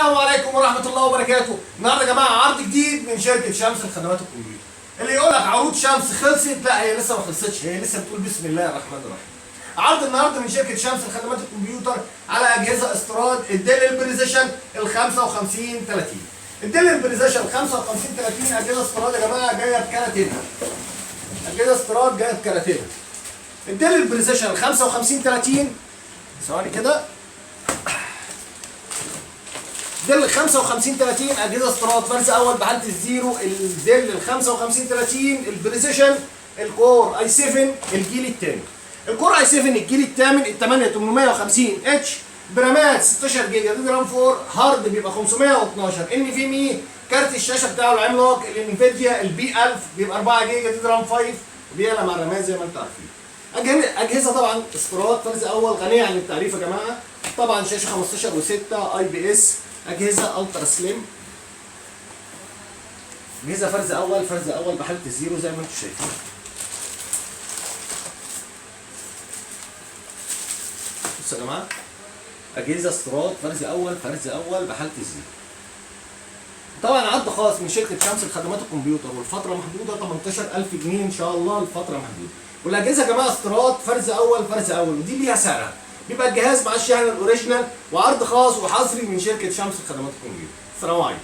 السلام عليكم ورحمة الله وبركاته. النهارده يا جماعة عرض جديد من شركة شمس لخدمات الكمبيوتر. اللي يقول لك عروض شمس خلصت، لا هي لسه ما خلصتش، هي لسه بتقول بسم الله الرحمن الرحيم. عرض النهارده من شركة شمس لخدمات الكمبيوتر على أجهزة استيراد الديل البريزيشن ال 5530. الديل البريزيشن 5530 أجهزة استيراد يا جماعة جاية بكراتينها. أجهزة استيراد جاية بكراتينها. الديل البريزيشن 5530 ثواني كده. ديل 5530 اجهزه استيراد فرز اول بحاله الزيرو. الديل ال 5530 البريسيشن الكور اي 7 الجيل الثاني. الكور اي 7 الجيل الثامن ال 8850 اتش برامات 16 جيجا دي رام 4 هارد بيبقى 512 ان في مي. كارت الشاشه بتاعه العملاق الانفيديا البي 1000 بيبقى 4 جيجا دي رام 5 وبيعلى مع الرامات زي ما انتم عارفين. اجهزه طبعا استيراد فرز اول غنيه عن التعريف يا جماعه. طبعا شاشه 15 و6 اي بي اس. اجهزه الترا سليم. اجهزه فرز اول بحاله الزيرو زي ما انتم شايفين. بصوا يا جماعه اجهزه استيراد فرز اول بحاله الزيرو. طبعا عرض خاص من شركه شمس لخدمات الكمبيوتر والفتره محدوده 18000 جنيه ان شاء الله الفتره محدوده. والاجهزه يا جماعه استيراد فرز اول ودي ليها سعرها. بيبقى الجهاز مع الشحن الاوريجينال وعرض خاص وحصري من شركه شمس لخدمات الكمبيوتر. السلام عليكم.